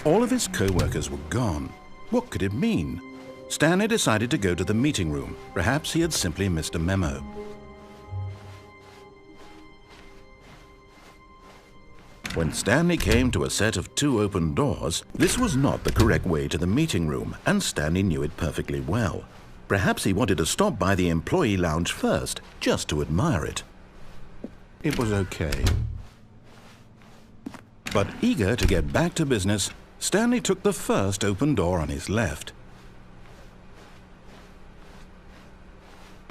All of his co-workers were gone. What could it mean? Stanley decided to go to the meeting room. Perhaps he had simply missed a memo. When Stanley came to a set of 2 open doors, this was not the correct way to the meeting room, and Stanley knew it perfectly well. Perhaps he wanted to stop by the employee lounge first, just to admire it. It was okay. But eager to get back to business, Stanley took the first open door on his left.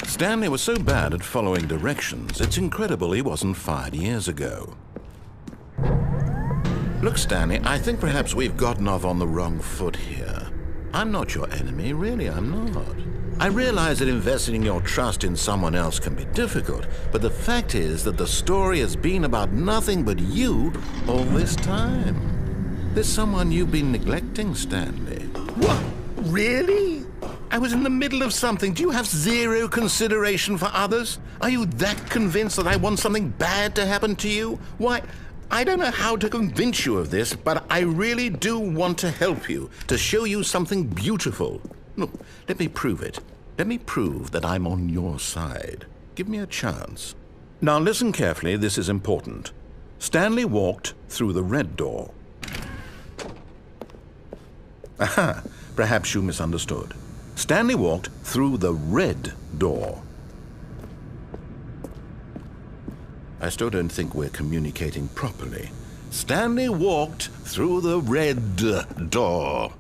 Stanley was so bad at following directions, it's incredible he wasn't fired years ago. Look, Stanley, I think perhaps we've gotten off on the wrong foot here. I'm not your enemy, really, I'm not. I realize that investing your trust in someone else can be difficult, but the fact is that the story has been about nothing but you all this time. There's someone you've been neglecting, Stanley. What? Really? I was in the middle of something. Do you have zero consideration for others? Are you that convinced that I want something bad to happen to you? Why, I don't know how to convince you of this, but I really do want to help you, to show you something beautiful. Look, let me prove it. Let me prove that I'm on your side. Give me a chance. Now listen carefully, this is important. Stanley walked through the red door. Aha, perhaps you misunderstood. Stanley walked through the red door. I still don't think we're communicating properly. Stanley walked through the red door.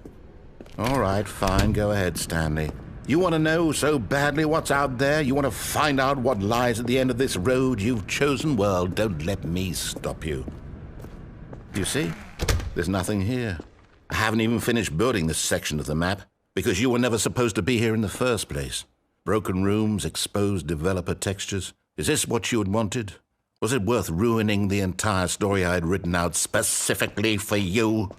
All right, fine, go ahead, Stanley. You want to know so badly what's out there? You want to find out what lies at the end of this road you've chosen? Well, don't let me stop you. You see, there's nothing here. I haven't even finished building this section of the map, because you were never supposed to be here in the first place. Broken rooms, exposed developer textures. Is this what you had wanted? Was it worth ruining the entire story I had written out specifically for you?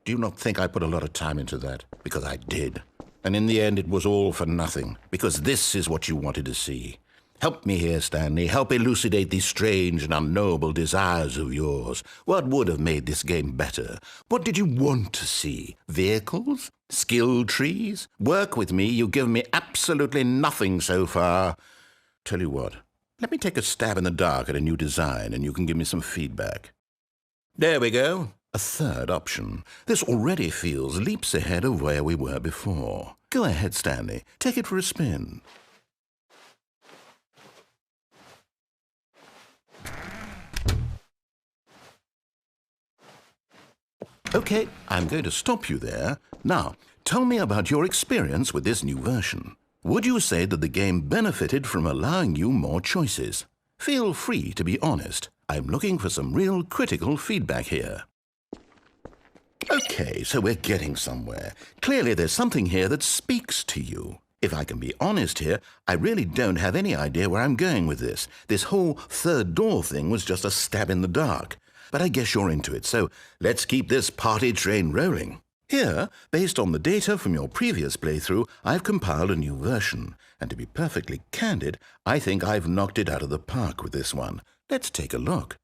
Do you not think I put a lot of time into that? Because I did. And in the end, it was all for nothing, because this is what you wanted to see. Help me here, Stanley. Help elucidate these strange and unknowable desires of yours. What would have made this game better? What did you want to see? Vehicles? Skill trees? Work with me. You've given me absolutely nothing so far. Tell you what, let me take a stab in the dark at a new design, and you can give me some feedback. There we go. A third option. This already feels leaps ahead of where we were before. Go ahead, Stanley. Take it for a spin. Okay, I'm going to stop you there. Now, tell me about your experience with this new version. Would you say that the game benefited from allowing you more choices? Feel free to be honest. I'm looking for some real critical feedback here. Okay, so we're getting somewhere. Clearly there's something here that speaks to you. If I can be honest here, I really don't have any idea where I'm going with this. This whole third door thing was just a stab in the dark. But I guess you're into it, so let's keep this party train rolling. Here, based on the data from your previous playthrough, I've compiled a new version. And to be perfectly candid, I think I've knocked it out of the park with this one. Let's take a look.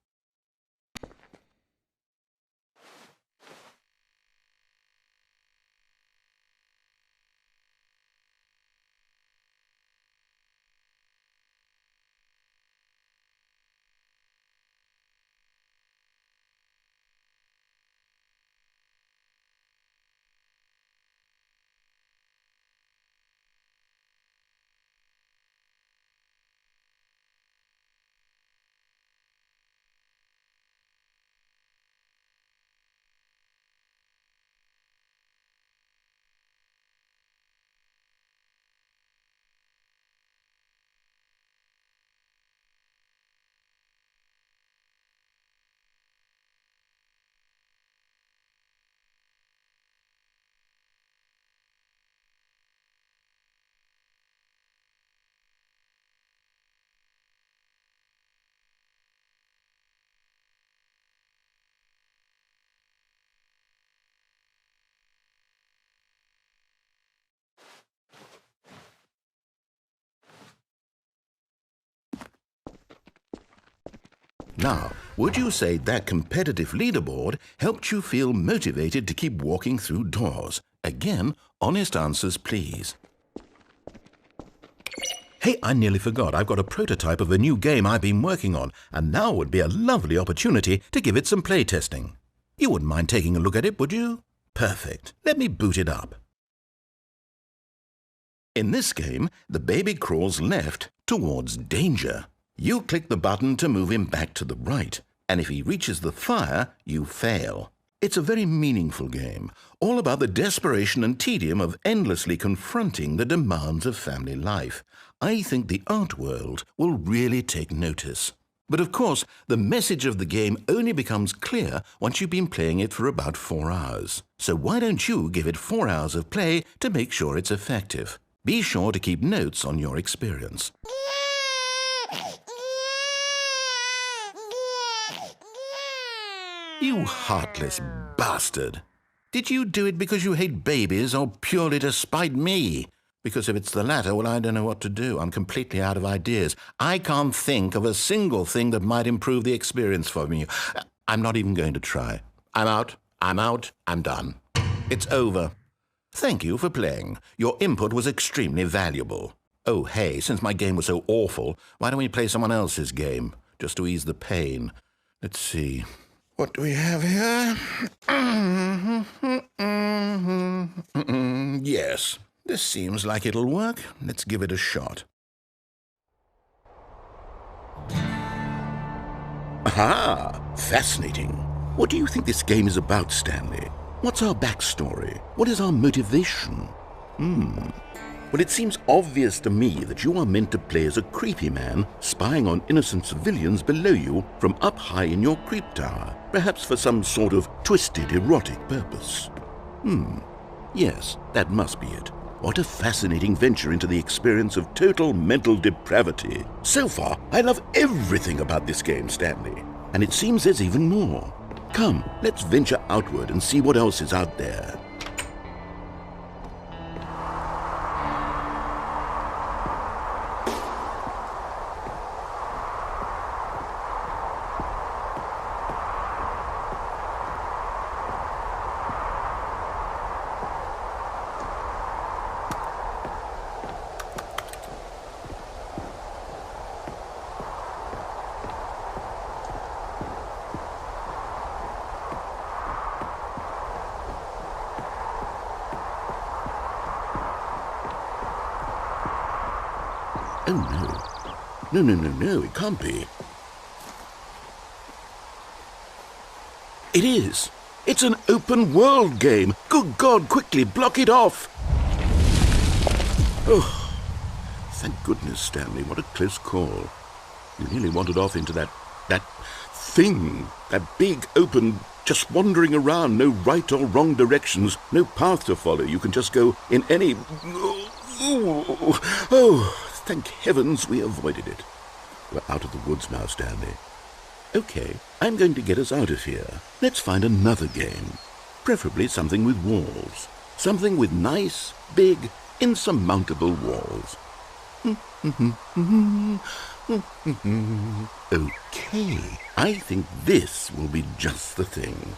Now, would you say that competitive leaderboard helped you feel motivated to keep walking through doors? Again, honest answers, please. Hey, I nearly forgot. I've got a prototype of a new game I've been working on, and now would be a lovely opportunity to give it some playtesting. You wouldn't mind taking a look at it, would you? Perfect. Let me boot it up. In this game, the baby crawls left towards danger. You click the button to move him back to the right, and if he reaches the fire, you fail. It's a very meaningful game, all about the desperation and tedium of endlessly confronting the demands of family life. I think the art world will really take notice. But of course, the message of the game only becomes clear once you've been playing it for about 4 hours. So why don't you give it 4 hours of play to make sure it's effective? Be sure to keep notes on your experience. You heartless bastard! Did you do it because you hate babies or purely to spite me? Because if it's the latter, well, I don't know what to do. I'm completely out of ideas. I can't think of a single thing that might improve the experience for me. I'm not even going to try. I'm out, I'm done. It's over. Thank you for playing. Your input was extremely valuable. Oh, hey, since my game was so awful, why don't we play someone else's game, just to ease the pain? Let's see. What do we have here? Yes, this seems like it'll work. Let's give it a shot. Aha! Fascinating. What do you think this game is about, Stanley? What's our backstory? What is our motivation? Well, it seems obvious to me that you are meant to play as a creepy man spying on innocent civilians below you from up high in your creep tower, perhaps for some sort of twisted, erotic purpose. Yes, that must be it. What a fascinating venture into the experience of total mental depravity. So far, I love everything about this game, Stanley. And it seems there's even more. Come, let's venture outward and see what else is out there. Oh, no. No, it can't be. It is. It's an open world game. Good God, quickly, block it off. Oh, thank goodness, Stanley. What a close call. You nearly wandered off into that thing, that big, open, just wandering around, no right or wrong directions, no path to follow. You can just go in any... Oh, thank heavens we avoided it. We're out of the woods now, Stanley. Okay, I'm going to get us out of here. Let's find another game. Preferably something with walls. Something with nice, big, insurmountable walls. Okay, I think this will be just the thing.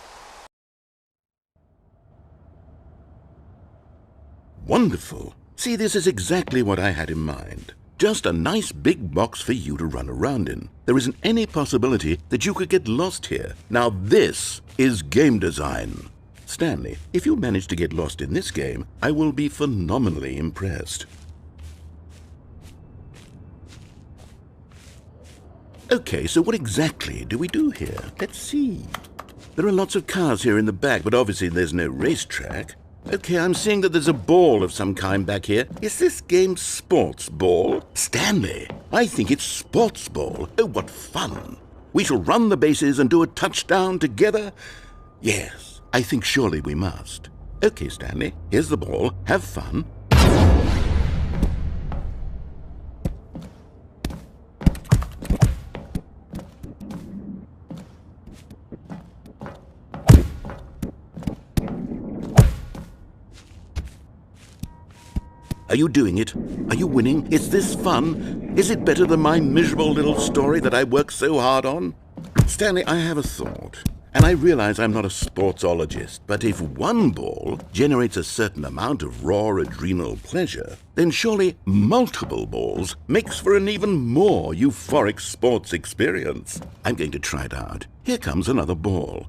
Wonderful. See, this is exactly what I had in mind. Just a nice big box for you to run around in. There isn't any possibility that you could get lost here. Now this is game design. Stanley, if you manage to get lost in this game, I will be phenomenally impressed. Okay, so what exactly do we do here? Let's see. There are lots of cars here in the back, but obviously there's no racetrack. Okay, I'm seeing that there's a ball of some kind back here. Is this game sports ball? Stanley, I think it's sports ball. Oh, what fun. We shall run the bases and do a touchdown together? Yes, I think surely we must. Okay, Stanley, here's the ball. Have fun. Are you doing it? Are you winning? Is this fun? Is it better than my miserable little story that I worked so hard on? Stanley, I have a thought. And I realize I'm not a sportsologist, but if one ball generates a certain amount of raw adrenal pleasure, then surely multiple balls makes for an even more euphoric sports experience. I'm going to try it out. Here comes another ball.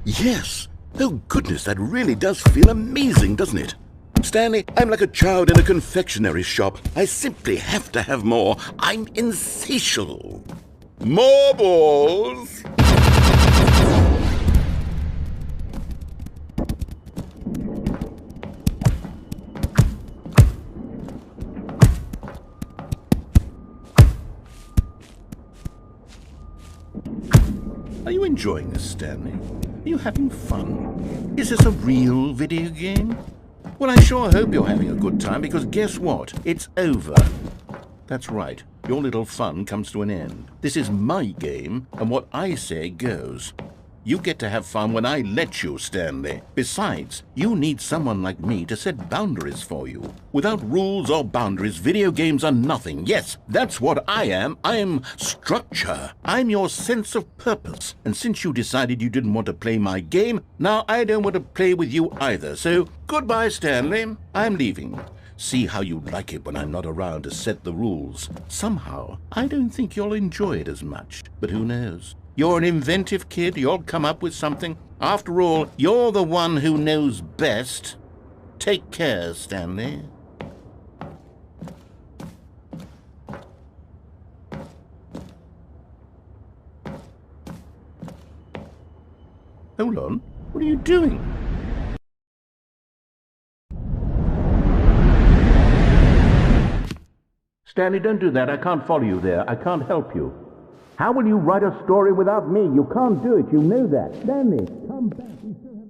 Yes! Oh goodness, that really does feel amazing, doesn't it? Stanley, I'm like a child in a confectionery shop. I simply have to have more. I'm insatiable. More balls! Are you enjoying this, Stanley? Are you having fun? Is this a real video game? Well, I sure hope you're having a good time, because guess what? It's over. That's right. Your little fun comes to an end. This is my game, and what I say goes. You get to have fun when I let you, Stanley. Besides, you need someone like me to set boundaries for you. Without rules or boundaries, video games are nothing. Yes, that's what I am. I'm structure. I'm your sense of purpose. And since you decided you didn't want to play my game, now I don't want to play with you either. So, goodbye, Stanley. I'm leaving. See how you like it when I'm not around to set the rules. Somehow, I don't think you'll enjoy it as much. But who knows? You're an inventive kid. You'll come up with something. After all, you're the one who knows best. Take care, Stanley. Hold on. What are you doing? Stanley, don't do that. I can't follow you there. I can't help you. How will you write a story without me? You can't do it. You know that. Stanley, come back. We still have...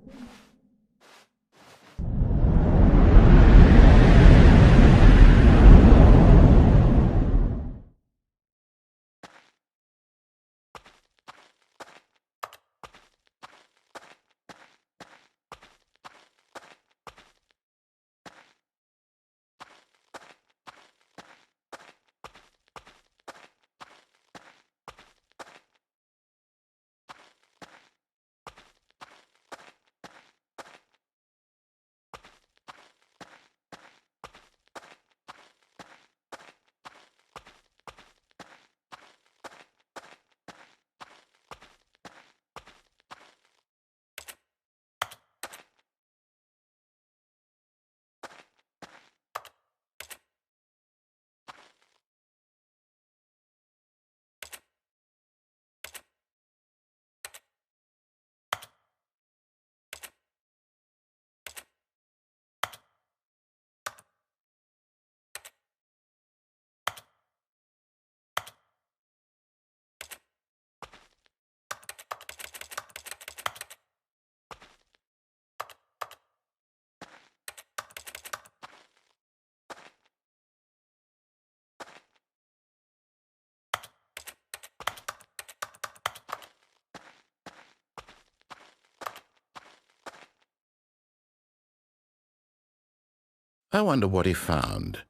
I wonder what he found.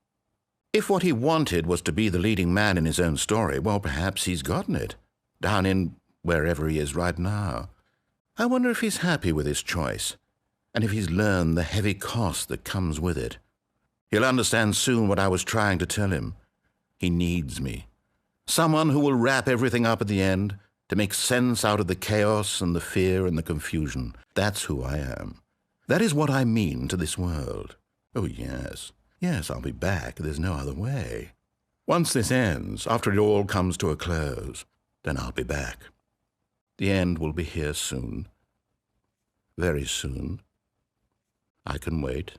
If what he wanted was to be the leading man in his own story, well, perhaps he's gotten it, down in wherever he is right now. I wonder if he's happy with his choice, and if he's learned the heavy cost that comes with it. He'll understand soon what I was trying to tell him. He needs me. Someone who will wrap everything up at the end, to make sense out of the chaos and the fear and the confusion. That's who I am. That is what I mean to this world. Oh, yes. Yes, I'll be back. There's no other way. Once this ends, after it all comes to a close, then I'll be back. The end will be here soon. Very soon. I can wait.